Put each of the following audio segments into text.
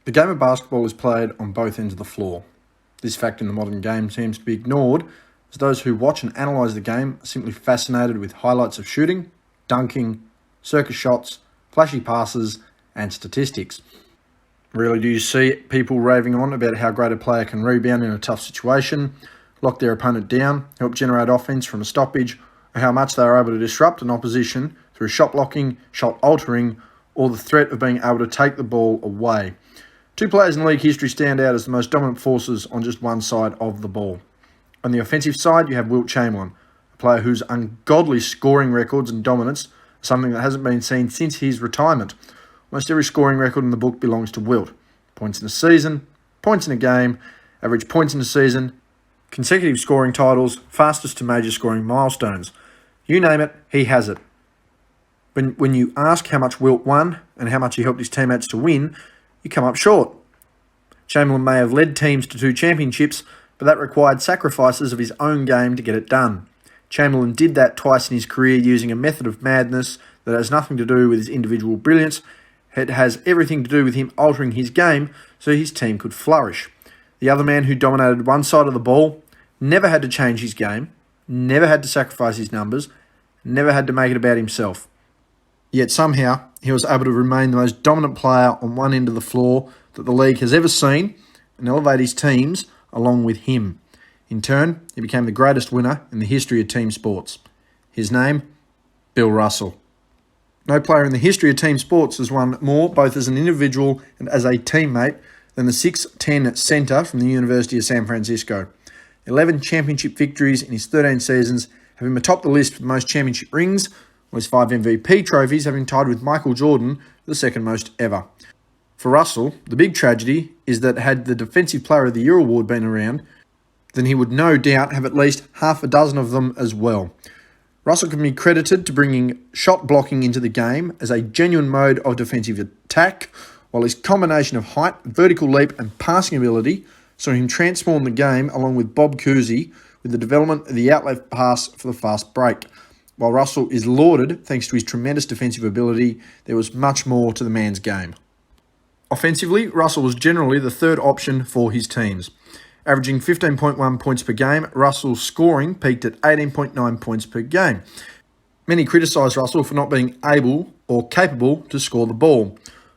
The game of basketball is played on both ends of the floor. This fact in the modern game seems to be ignored, as those who watch and analyse the game are simply fascinated with highlights of shooting, dunking, circus shots, flashy passes, and statistics. Rarely do you see people raving on about how great a player can rebound in a tough situation, lock their opponent down, help generate offense from a stoppage, or how much they are able to disrupt an opposition through shot blocking, shot altering, or the threat of being able to take the ball away. Two players in league history stand out as the most dominant forces on just one side of the ball. On the offensive side, you have Wilt Chamberlain, a player whose ungodly scoring records and dominance are something that hasn't been seen since his retirement. Almost every scoring record in the book belongs to Wilt. Points in a season, points in a game, average points in a season, consecutive scoring titles, fastest to major scoring milestones. You name it, he has it. When you ask how much Wilt won and how much he helped his teammates to win, you come up short. Chamberlain may have led teams to 2 championships, but that required sacrifices of his own game to get it done. Chamberlain did that twice in his career using a method of madness that has nothing to do with his individual brilliance. It has everything to do with him altering his game so his team could flourish. The other man who dominated one side of the ball never had to change his game, never had to sacrifice his numbers, never had to make it about himself. Yet somehow, he was able to remain the most dominant player on one end of the floor that the league has ever seen and elevate his teams along with him. In turn, he became the greatest winner in the history of team sports. His name, Bill Russell. No player in the history of team sports has won more, both as an individual and as a teammate, than the 6'10" centre from the University of San Francisco. 11 championship victories in his 13 seasons have him atop the list for the most championship rings, with 5 MVP trophies, having tied with Michael Jordan for the second most ever. For Russell, the big tragedy is that had the Defensive Player of the Year award been around, then he would no doubt have at least half a dozen of them as well. Russell can be credited to bringing shot blocking into the game as a genuine mode of defensive attack, while his combination of height, vertical leap and passing ability saw him transform the game along with Bob Cousy with the development of the outlet pass for the fast break. While Russell is lauded thanks to his tremendous defensive ability, there was much more to the man's game. Offensively, Russell was generally the third option for his teams. Averaging 15.1 points per game, Russell's scoring peaked at 18.9 points per game. Many criticised Russell for not being able or capable to score the ball.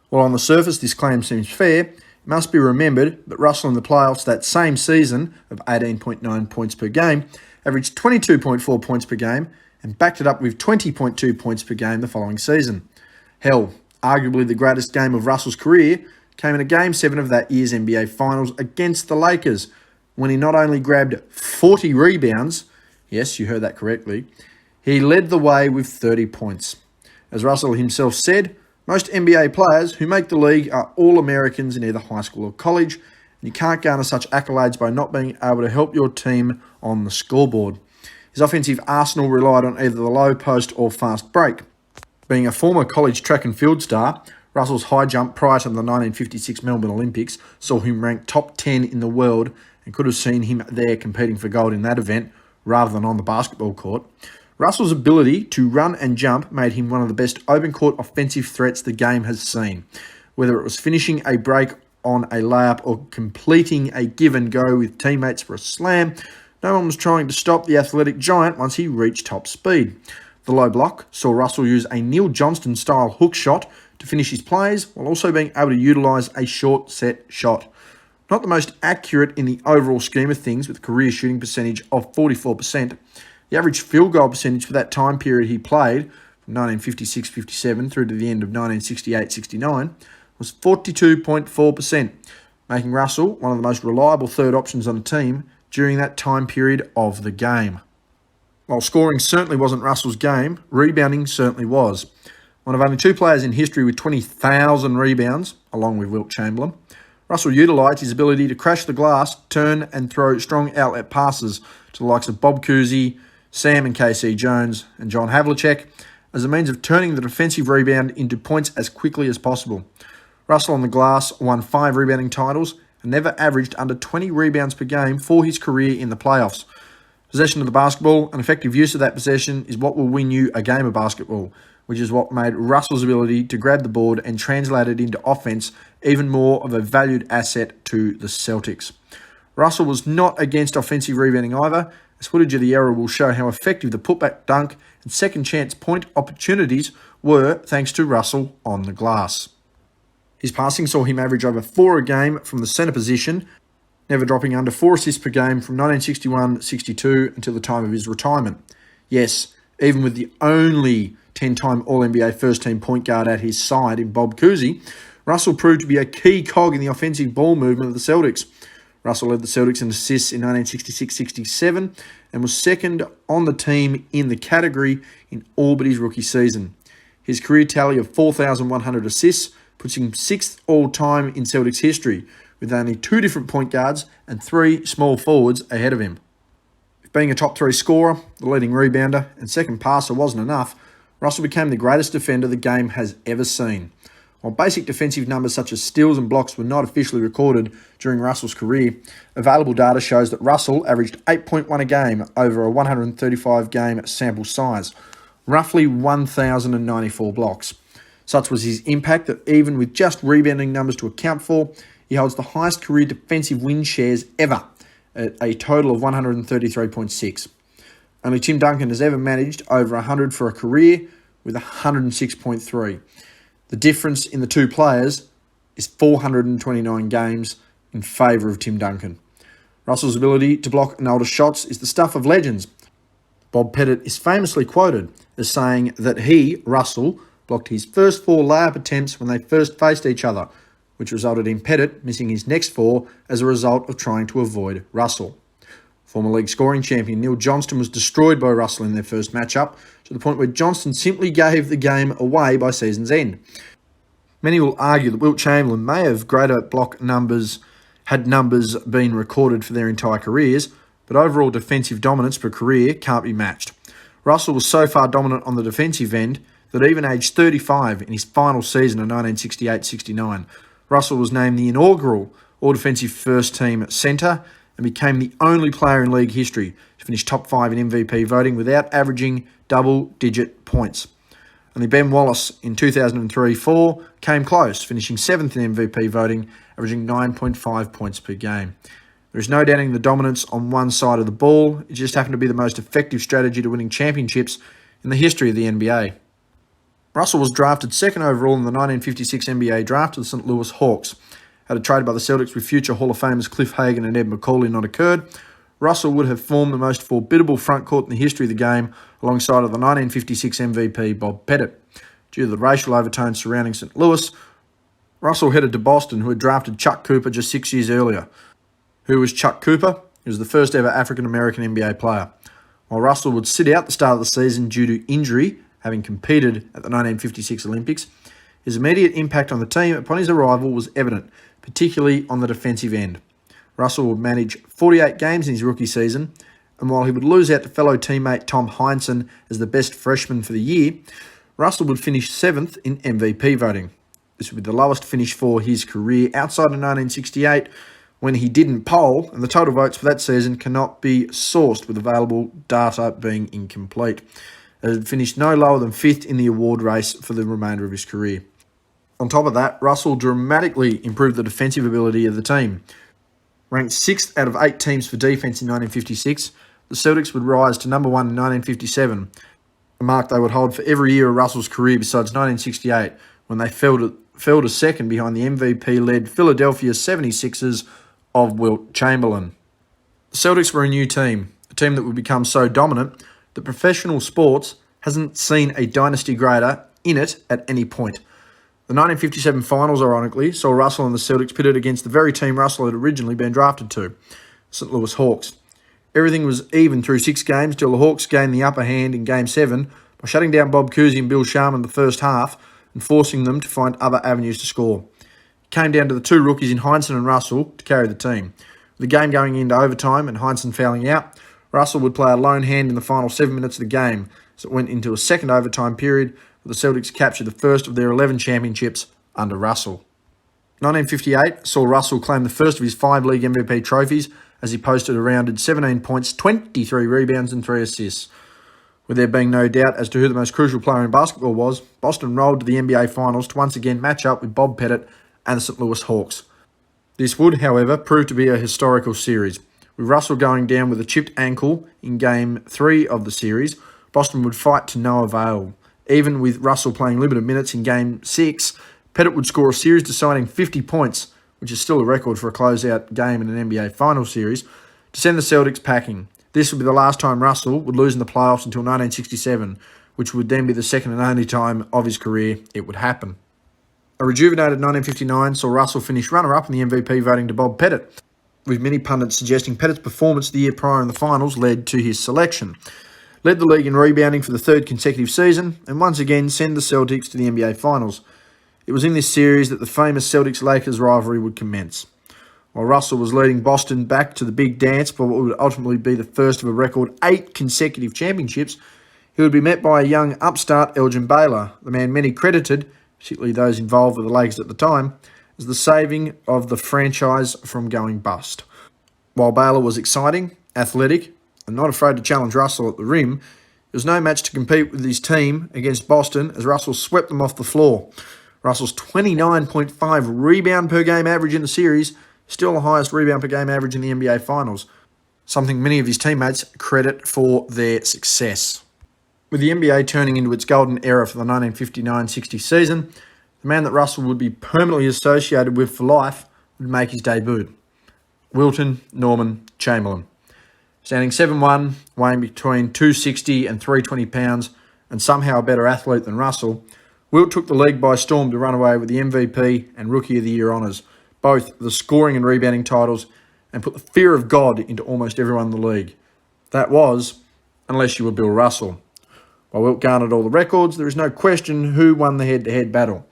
While on the surface this claim seems fair, it must be remembered that Russell in the playoffs that same season of 18.9 points per game averaged 22.4 points per game and backed it up with 20.2 points per game the following season. Hell, arguably the greatest game of Russell's career came in a Game 7 of that year's NBA Finals against the Lakers, when he not only grabbed 40 rebounds, yes, you heard that correctly, he led the way with 30 points. As Russell himself said, most NBA players who make the league are all Americans in either high school or college, and you can't garner such accolades by not being able to help your team on the scoreboard. His offensive arsenal relied on either the low post or fast break. Being a former college track and field star, Russell's high jump prior to the 1956 Melbourne Olympics saw him ranked top 10 in the world and could have seen him there competing for gold in that event rather than on the basketball court. Russell's ability to run and jump made him one of the best open court offensive threats the game has seen. Whether it was finishing a break on a layup or completing a give and go with teammates for a slam, no one was trying to stop the athletic giant once he reached top speed. The low block saw Russell use a Neil Johnston-style hook shot to finish his plays while also being able to utilise a short set shot. Not the most accurate in the overall scheme of things with a career shooting percentage of 44%, the average field goal percentage for that time period he played, from 1956-57 through to the end of 1968-69, was 42.4%, making Russell one of the most reliable third options on the team during that time period of the game. While scoring certainly wasn't Russell's game, rebounding certainly was. One of only 2 players in history with 20,000 rebounds, along with Wilt Chamberlain, Russell utilised his ability to crash the glass, turn and throw strong outlet passes to the likes of Bob Cousy, Sam and KC Jones and John Havlicek as a means of turning the defensive rebound into points as quickly as possible. Russell on the glass won 5 rebounding titles and never averaged under 20 rebounds per game for his career in the playoffs. Possession of the basketball and effective use of that possession is what will win you a game of basketball. which is what made Russell's ability to grab the board and translate it into offense even more of a valued asset to the Celtics. Russell was not against offensive rebounding either, as footage of the era will show how effective the putback dunk and second chance point opportunities were thanks to Russell on the glass. His passing saw him average over 4 a game from the centre position, never dropping under 4 assists per game from 1961-62 until the time of his retirement. Yes, even with the only 10-time All-NBA first-team point guard at his side in Bob Cousy, Russell proved to be a key cog in the offensive ball movement of the Celtics. Russell led the Celtics in assists in 1966-67 and was second on the team in the category in all but his rookie season. His career tally of 4,100 assists puts him 6th all-time in Celtics history, with only 2 different point guards and 3 small forwards ahead of him. If being a top 3 scorer, the leading rebounder, and second passer wasn't enough, Russell became the greatest defender the game has ever seen. While basic defensive numbers such as steals and blocks were not officially recorded during Russell's career, available data shows that Russell averaged 8.1 a game over a 135-game sample size, roughly 1,094 blocks. Such was his impact that even with just rebounding numbers to account for, he holds the highest career defensive win shares ever, at a total of 133.6. Only Tim Duncan has ever managed over 100 for a career with 106.3. The difference in the two players is 429 games in favour of Tim Duncan. Russell's ability to block and alter shots is the stuff of legends. Bob Pettit is famously quoted as saying that he, Russell, blocked his first 4 layup attempts when they first faced each other, which resulted in Pettit missing his next 4 as a result of trying to avoid Russell. Former league scoring champion Neil Johnston was destroyed by Russell in their first matchup, to the point where Johnston simply gave the game away by season's end. Many will argue that Wilt Chamberlain may have greater block numbers had numbers been recorded for their entire careers, but overall defensive dominance per career can't be matched. Russell was so far dominant on the defensive end that even aged 35 in his final season of 1968-69, Russell was named the inaugural All-Defensive First-Team Centre and became the only player in league history to finish top 5 in MVP voting without averaging double-digit points. Only Ben Wallace in 2003-04 came close, finishing 7th in MVP voting, averaging 9.5 points per game. There is no doubting the dominance on one side of the ball. It just happened to be the most effective strategy to winning championships in the history of the NBA. Russell was drafted 2nd overall in the 1956 NBA draft to the St. Louis Hawks. Had a trade by the Celtics with future Hall of Famers Cliff Hagan and Ed McCauley not occurred, Russell would have formed the most formidable frontcourt in the history of the game alongside of the 1956 MVP Bob Pettit. Due to the racial overtones surrounding St. Louis, Russell headed to Boston, who had drafted Chuck Cooper just 6 years earlier. Who was Chuck Cooper? He was the first ever African-American NBA player. While Russell would sit out the start of the season due to injury, having competed at the 1956 Olympics, his immediate impact on the team upon his arrival was evident, particularly on the defensive end. Russell would manage 48 games in his rookie season, and while he would lose out to fellow teammate Tom Heinsohn as the best freshman for the year, Russell would finish 7th in MVP voting. This would be the lowest finish for his career outside of 1968, when he didn't poll, and the total votes for that season cannot be sourced with available data being incomplete. It had finished no lower than 5th in the award race for the remainder of his career. On top of that, Russell dramatically improved the defensive ability of the team. Ranked 6th out of 8 teams for defence in 1956, the Celtics would rise to number 1 in 1957, a mark they would hold for every year of Russell's career besides 1968, when they fell to second behind the MVP-led Philadelphia 76ers of Wilt Chamberlain. The Celtics were a new team, a team that would become so dominant that professional sports hasn't seen a dynasty greater in it at any point. The 1957 finals, ironically, saw Russell and the Celtics pitted against the very team Russell had originally been drafted to, St. Louis Hawks. Everything was even through 6 games till the Hawks gained the upper hand in Game 7 by shutting down Bob Cousy and Bill Sharman the first half and forcing them to find other avenues to score. It came down to the 2 rookies in Heinsohn and Russell to carry the team. With the game going into overtime and Heinsohn fouling out, Russell would play a lone hand in the final 7 minutes of the game as it went into a second overtime period where the Celtics captured the first of their 11 championships under Russell. 1958 saw Russell claim the first of his 5 league MVP trophies as he posted a rounded 17 points, 23 rebounds and 3 assists. With there being no doubt as to who the most crucial player in basketball was, Boston rolled to the NBA Finals to once again match up with Bob Pettit and the St. Louis Hawks. This would, however, prove to be a historical series. With Russell going down with a chipped ankle in Game 3 of the series, Boston would fight to no avail. Even with Russell playing limited minutes in Game 6, Pettit would score a series-deciding 50 points, which is still a record for a closeout game in an NBA Finals series, to send the Celtics packing. This would be the last time Russell would lose in the playoffs until 1967, which would then be the second and only time of his career it would happen. A rejuvenated 1959 saw Russell finish runner-up in the MVP voting to Bob Pettit, with many pundits suggesting Pettit's performance the year prior in the finals led to his selection. Led the league in rebounding for the third consecutive season, and once again sent the Celtics to the NBA Finals. It was in this series that the famous Celtics-Lakers rivalry would commence. While Russell was leading Boston back to the big dance for what would ultimately be the first of a record 8 consecutive championships, he would be met by a young upstart Elgin Baylor, the man many credited, particularly those involved with the Lakers at the time, as the saving of the franchise from going bust. While Baylor was exciting, athletic, and not afraid to challenge Russell at the rim, there was no match to compete with his team against Boston as Russell swept them off the floor. Russell's 29.5 rebound per game average in the series, still the highest rebound per game average in the NBA Finals, something many of his teammates credit for their success. With the NBA turning into its golden era for the 1959-60 season, the man that Russell would be permanently associated with for life would make his debut. Wilton Norman Chamberlain. Standing 7'1", weighing between 260 and 320 pounds, and somehow a better athlete than Russell, Wilt took the league by storm to run away with the MVP and Rookie of the Year honours, both the scoring and rebounding titles, and put the fear of God into almost everyone in the league. That was, unless you were Bill Russell. While Wilt garnered all the records, there is no question who won the head-to-head battle.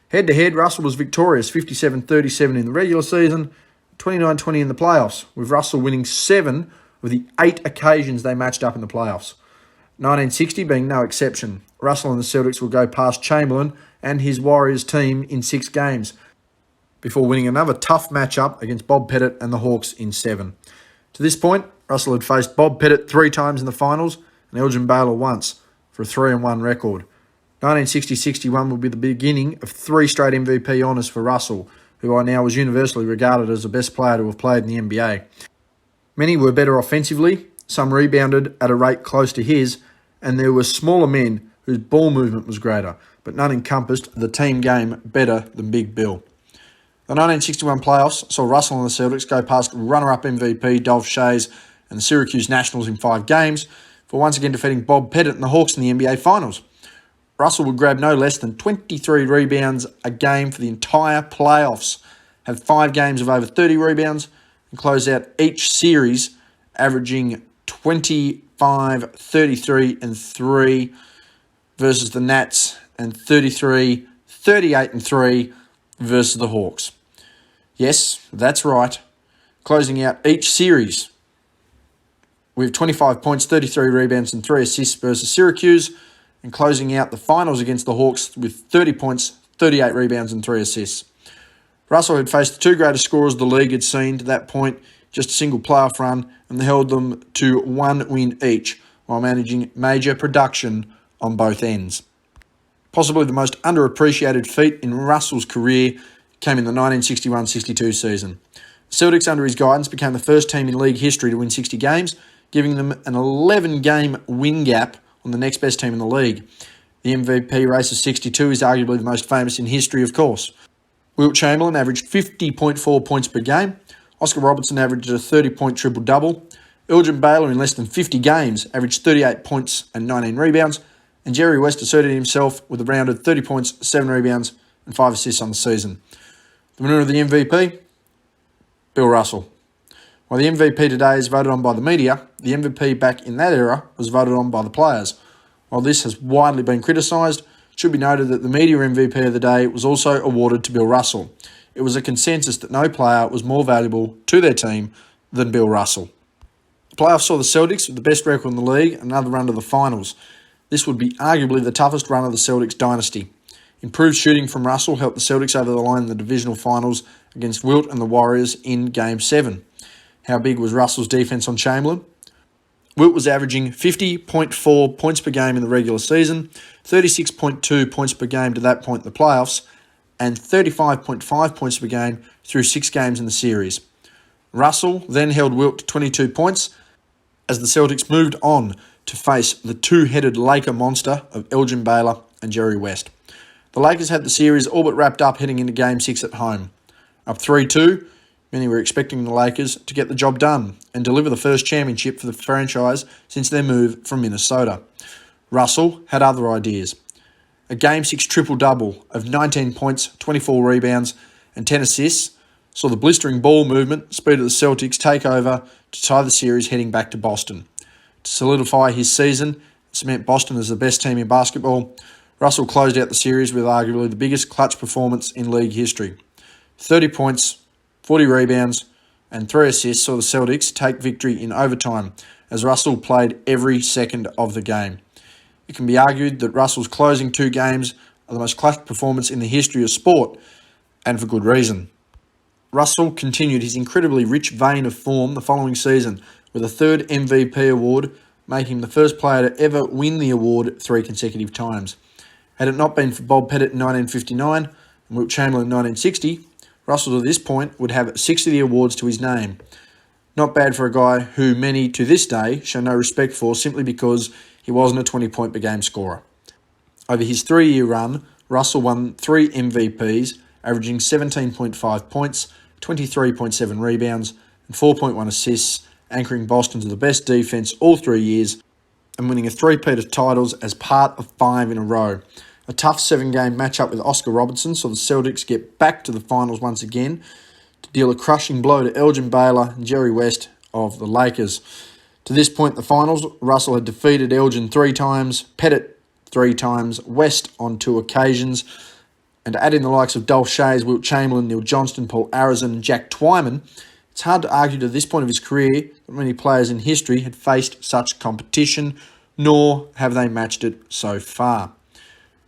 Head-to-head, Russell was victorious, 57-37 in the regular season, 29-20 in the playoffs, with Russell winning 7 of the 8 occasions they matched up in the playoffs. 1960 being no exception. Russell and the Celtics will go past Chamberlain and his Warriors team in 6 games, before winning another tough matchup against Bob Pettit and the Hawks in 7. To this point, Russell had faced Bob Pettit 3 times in the finals and Elgin Baylor once, for a 3-1 record. 1960-61 would be the beginning of 3 straight MVP honours for Russell, who by now was universally regarded as the best player to have played in the NBA. Many were better offensively, some rebounded at a rate close to his, and there were smaller men whose ball movement was greater, but none encompassed the team game better than Big Bill. The 1961 playoffs saw Russell and the Celtics go past runner-up MVP Dolph Schayes and the Syracuse Nationals in 5 games, for once again defeating Bob Pettit and the Hawks in the NBA Finals. Russell would grab no less than 23 rebounds a game for the entire playoffs, have 5 games of over 30 rebounds, and close out each series averaging 25, 33, and 3 versus the Nats, and 33, 38, and 3 versus the Hawks. Yes, that's right. Closing out each series with 25 points, 33 rebounds, and 3 assists versus Syracuse, and closing out the finals against the Hawks with 30 points, 38 rebounds, and 3 assists. Russell had faced the 2 greatest scorers the league had seen to that point, just a single playoff run, and they held them to 1 win each, while managing major production on both ends. Possibly the most underappreciated feat in Russell's career came in the 1961-62 season. The Celtics, under his guidance, became the first team in league history to win 60 games, giving them an 11-game win gap on the next best team in the league. The MVP race of 62 is arguably the most famous in history, of course. Wilt Chamberlain averaged 50.4 points per game. Oscar Robertson averaged a 30-point triple-double. Elgin Baylor, in less than 50 games, averaged 38 points and 19 rebounds. And Jerry West asserted himself with a rounded 30 points, 7 rebounds, and 5 assists on the season. The winner of the MVP? Bill Russell. While the MVP today is voted on by the media, the MVP back in that era was voted on by the players. While this has widely been criticised, it should be noted that the media MVP of the day was also awarded to Bill Russell. It was a consensus that no player was more valuable to their team than Bill Russell. The playoffs saw the Celtics with the best record in the league and another run to the finals. This would be arguably the toughest run of the Celtics dynasty. Improved shooting from Russell helped the Celtics over the line in the divisional finals against Wilt and the Warriors in Game 7. How big was Russell's defense on Chamberlain? Wilt was averaging 50.4 points per game in the regular season, 36.2 points per game to that point in the playoffs, and 35.5 points per game through 6 games in the series. Russell then held Wilt to 22 points as the Celtics moved on to face the two-headed Laker monster of Elgin Baylor and Jerry West. The Lakers had the series all but wrapped up heading into Game 6 at home. Up 3-2, many were expecting the Lakers to get the job done and deliver the first championship for the franchise since their move from Minnesota. Russell had other ideas. A Game 6 triple-double of 19 points, 24 rebounds and 10 assists saw the blistering ball movement speed of the Celtics take over to tie the series heading back to Boston. To solidify his season and cement Boston as the best team in basketball, Russell closed out the series with arguably the biggest clutch performance in league history. 30 points, 40 rebounds, and 3 assists saw the Celtics take victory in overtime as Russell played every second of the game. It can be argued that Russell's closing 2 games are the most clutch performance in the history of sport, and for good reason. Russell continued his incredibly rich vein of form the following season with a 3rd MVP award, making him the first player to ever win the award 3 consecutive times. Had it not been for Bob Pettit in 1959 and Wilt Chamberlain in 1960, Russell at this point would have 6 of the awards to his name. Not bad for a guy who many to this day show no respect for simply because he wasn't a 20-point per game scorer. Over his 3-year run, Russell won 3 MVPs, averaging 17.5 points, 23.7 rebounds, and 4.1 assists, anchoring Boston to the best defense all 3 years, and winning a three-peat of titles as part of 5 in a row. A tough 7-game matchup with Oscar Robertson saw the Celtics get back to the finals once again to deal a crushing blow to Elgin Baylor and Jerry West of the Lakers. To this point in the finals, Russell had defeated Elgin 3 times, Pettit 3 times, West on 2 occasions, and adding the likes of Dolph Schayes, Wilt Chamberlain, Neil Johnston, Paul Arizin and Jack Twyman, it's hard to argue to this point of his career that many players in history had faced such competition, nor have they matched it so far.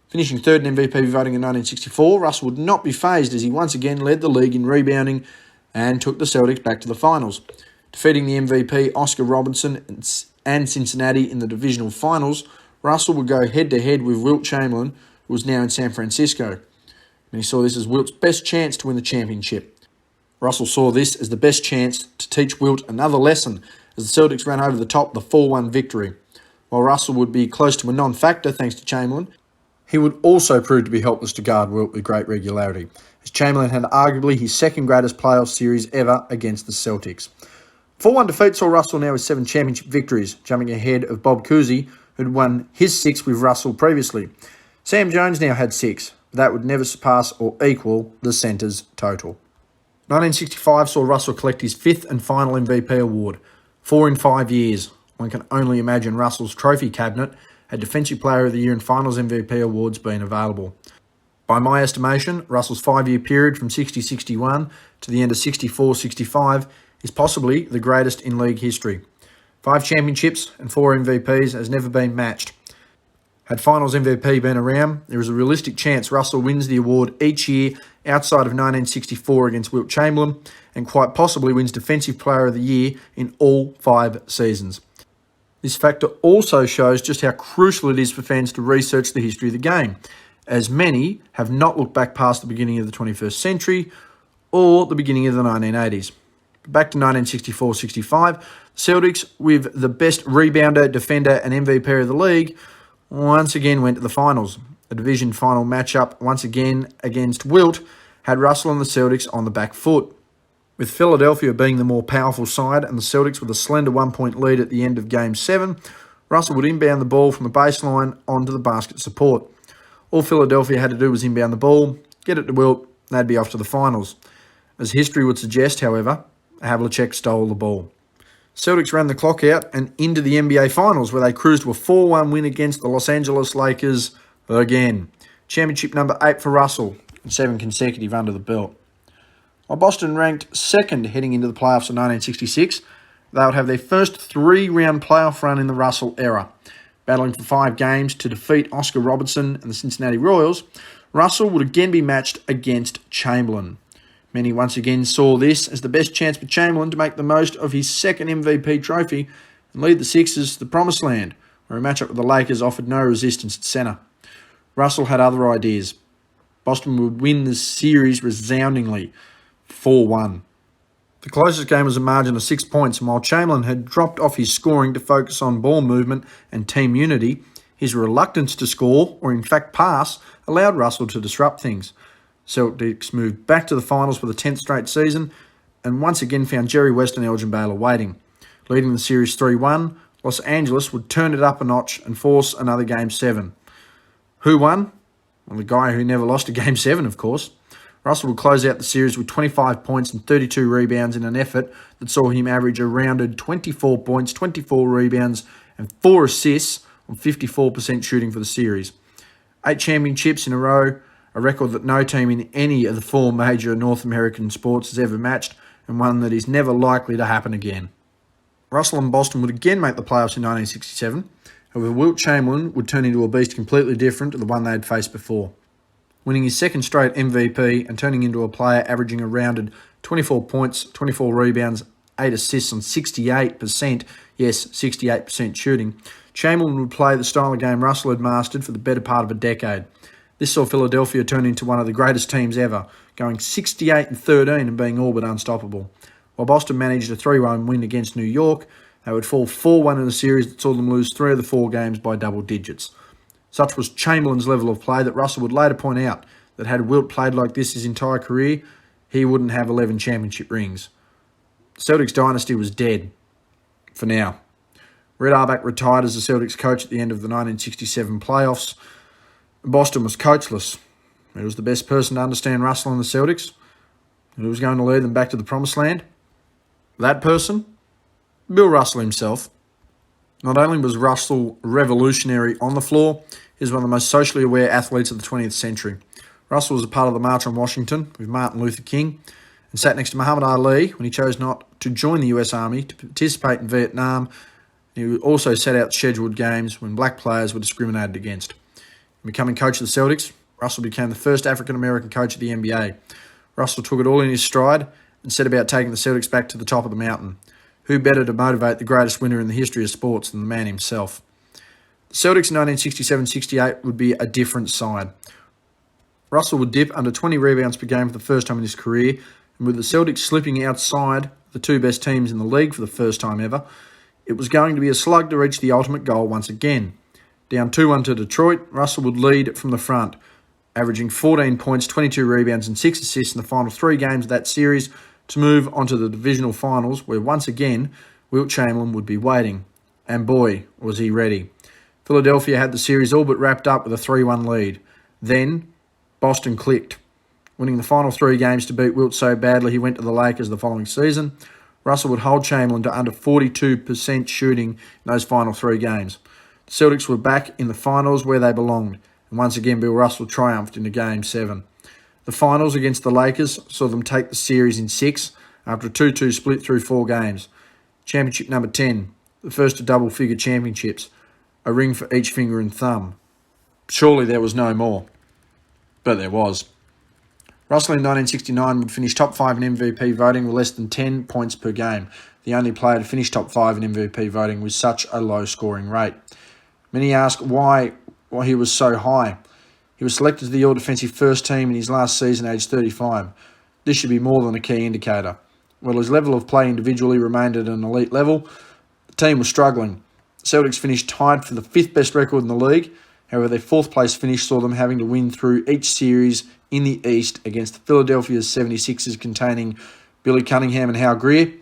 Finishing 3rd in MVP voting in 1964, Russell would not be phased as he once again led the league in rebounding and took the Celtics back to the finals. Defeating the MVP Oscar Robertson and Cincinnati in the divisional finals, Russell would go head-to-head with Wilt Chamberlain, who was now in San Francisco. And he saw this as Wilt's best chance to win the championship. Russell saw this as the best chance to teach Wilt another lesson as the Celtics ran over the top the 4-1 victory. While Russell would be close to a non-factor thanks to Chamberlain, he would also prove to be helpless to guard Wilt with great regularity, as Chamberlain had arguably his 2nd greatest playoff series ever against the Celtics. 4-1 defeat saw Russell now with 7 championship victories, jumping ahead of Bob Cousy, who had won his 6th with Russell previously. Sam Jones now had 6, but that would never surpass or equal the centre's total. 1965 saw Russell collect his 5th and final MVP award, 4 in 5 years. One can only imagine Russell's trophy cabinet had Defensive Player of the Year and Finals MVP awards been available. By my estimation, Russell's 5-year period from 60-61 to the end of 64-65 is possibly the greatest in league history. 5 championships and 4 MVPs has never been matched. Had Finals MVP been around, there is a realistic chance Russell wins the award each year outside of 1964 against Wilt Chamberlain, and quite possibly wins Defensive Player of the Year in all 5 seasons. This factor also shows just how crucial it is for fans to research the history of the game, as many have not looked back past the beginning of the 21st century or the beginning of the 1980s. Back to 1964-65, the Celtics, with the best rebounder, defender and MVP of the league, once again went to the finals. A division final matchup once again against Wilt had Russell and the Celtics on the back foot. With Philadelphia being the more powerful side and the Celtics with a slender 1-point lead at the end of Game 7, Russell would inbound the ball from the baseline onto the basket support. All Philadelphia had to do was inbound the ball, get it to Wilt, and they'd be off to the finals. As history would suggest, however, Havlicek stole the ball. Celtics ran the clock out and into the NBA Finals, where they cruised to a 4-1 win against the Los Angeles Lakers again. Championship number 8 for Russell, and 7 consecutive under the belt. While Boston ranked 2nd heading into the playoffs in 1966, they would have their first 3-round playoff run in the Russell era. Battling for 5 games to defeat Oscar Robertson and the Cincinnati Royals, Russell would again be matched against Chamberlain. Many once again saw this as the best chance for Chamberlain to make the most of his 2nd MVP trophy, and lead the Sixers to the promised land, where a matchup with the Lakers offered no resistance at centre. Russell had other ideas. Boston would win the series resoundingly, 4-1. The closest game was a margin of 6 points, and while Chamberlain had dropped off his scoring to focus on ball movement and team unity, his reluctance to score, or in fact pass, allowed Russell to disrupt things. Celtics moved back to the finals for the 10th straight season, and once again found Jerry West and Elgin Baylor waiting. Leading the series 3-1, Los Angeles would turn it up a notch and force another Game 7. Who won? Well, the guy who never lost a Game 7, of course. Russell would close out the series with 25 points and 32 rebounds in an effort that saw him average a rounded 24 points, 24 rebounds, and 4 assists on 54% shooting for the series. 8 championships in a row, a record that no team in any of the 4 major North American sports has ever matched, and one that is never likely to happen again. Russell and Boston would again make the playoffs in 1967. However, Wilt Chamberlain would turn into a beast completely different to the one they had faced before. Winning his second straight MVP and turning into a player averaging a rounded 24 points, 24 rebounds, 8 assists on 68%, yes, 68% shooting, Chamberlain would play the style of game Russell had mastered for the better part of a decade. This saw Philadelphia turn into one of the greatest teams ever, going 68-13 and being all but unstoppable. While Boston managed a 3-1 win against New York, they would fall 4-1 in a series that saw them lose 3 of the 4 games by double digits. Such was Chamberlain's level of play that Russell would later point out that had Wilt played like this his entire career, he wouldn't have 11 championship rings. The Celtics dynasty was dead. For now. Red Auerbach retired as the Celtics coach at the end of the 1967 playoffs. Boston was coachless. Who was the best person to understand Russell and the Celtics? Who was going to lead them back to the promised land? That person? Bill Russell himself. Not only was Russell revolutionary on the floor, he was one of the most socially aware athletes of the 20th century. Russell was a part of the March on Washington with Martin Luther King and sat next to Muhammad Ali when he chose not to join the US Army to participate in Vietnam. He also set out scheduled games when black players were discriminated against. In becoming coach of the Celtics, Russell became the first African-American coach of the NBA. Russell took it all in his stride and set about taking the Celtics back to the top of the mountain. Who better to motivate the greatest winner in the history of sports than the man himself? The Celtics in 1967-68 would be a different side. Russell would dip under 20 rebounds per game for the first time in his career, and with the Celtics slipping outside the 2 best teams in the league for the first time ever, it was going to be a slug to reach the ultimate goal once again. Down 2-1 to Detroit, Russell would lead from the front, averaging 14 points, 22 rebounds and 6 assists in the final 3 games of that series to move on to the divisional finals, where once again Wilt Chamberlain would be waiting. And boy, was he ready. Philadelphia had the series all but wrapped up with a 3-1 lead. Then, Boston clicked. Winning the final 3 games to beat Wilt so badly he went to the Lakers the following season, Russell would hold Chamberlain to under 42% shooting in those final 3 games. The Celtics were back in the finals where they belonged, and once again Bill Russell triumphed into Game 7. The finals against the Lakers saw them take the series in 6 after a 2-2 split through 4 games. Championship number 10, the first of double-figure championships, a ring for each finger and thumb. Surely there was no more. But there was. Russell in 1969 would finish top 5 in MVP voting with less than 10 points per game, the only player to finish top 5 in MVP voting with such a low scoring rate. Many ask why he was so high. He was selected to the All-Defensive First Team in his last season, aged 35. This should be more than a key indicator. While his level of play individually remained at an elite level, the team was struggling. The Celtics finished tied for the 5th best record in the league. However, their 4th place finish saw them having to win through each series in the East against the Philadelphia's 76ers containing Billy Cunningham and Hal Greer,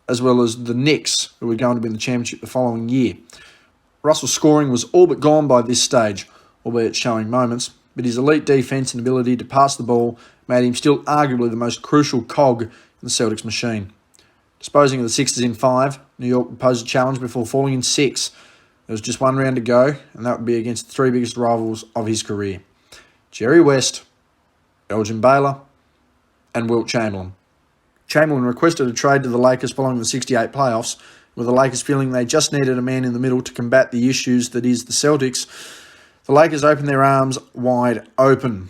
as well as the Knicks, who were going to win the championship the following year. Russell's scoring was all but gone by this stage, albeit showing moments, but his elite defence and ability to pass the ball made him still arguably the most crucial cog in the Celtics machine. Disposing of the Sixers in 5, New York would pose a challenge before falling in 6. There was just 1 round to go, and that would be against the 3 biggest rivals of his career: Jerry West, Elgin Baylor, and Wilt Chamberlain. Chamberlain requested a trade to the Lakers following the 68 playoffs, with the Lakers feeling they just needed a man in the middle to combat the issues that is the Celtics. The Lakers opened their arms wide open.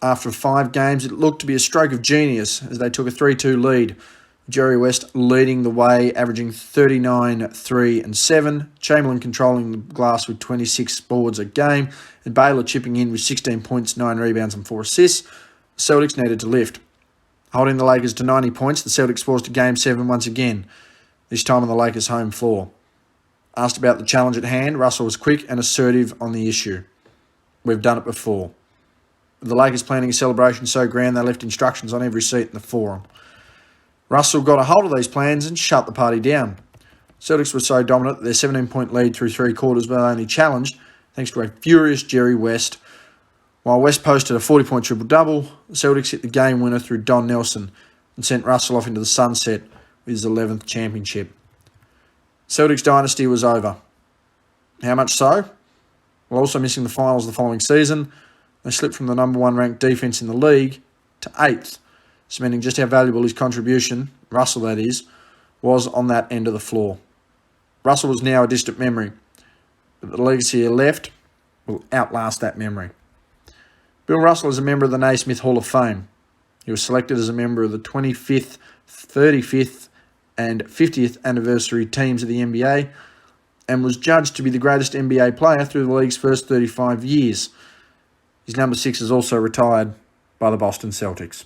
After 5 games, it looked to be a stroke of genius as they took a 3-2 lead. Jerry West leading the way, averaging 39, 3 and 7. Chamberlain controlling the glass with 26 boards a game. And Baylor chipping in with 16 points, 9 rebounds and 4 assists. The Celtics needed to lift. Holding the Lakers to 90 points, the Celtics forced to Game 7 once again, this time on the Lakers' home floor. Asked about the challenge at hand, Russell was quick and assertive on the issue. We've done it before. With the Lakers planning a celebration so grand they left instructions on every seat in the forum. Russell got a hold of these plans and shut the party down. Celtics were so dominant that their 17-point lead through 3 quarters was only challenged thanks to a furious Jerry West. While West posted a 40-point triple-double, the Celtics hit the game winner through Don Nelson and sent Russell off into the sunset with his 11th championship. Celtics dynasty was over. How much so? While also missing the finals the following season, they slipped from the number 1 ranked defence in the league to 8th, cementing just how valuable his contribution, Russell that is, was on that end of the floor. Russell was now a distant memory, but the legacy he left will outlast that memory. Bill Russell is a member of the Naismith Hall of Fame. He was selected as a member of the 25th, 35th and 50th anniversary teams of the NBA and was judged to be the greatest NBA player through the league's first 35 years. His number 6 is also retired by the Boston Celtics.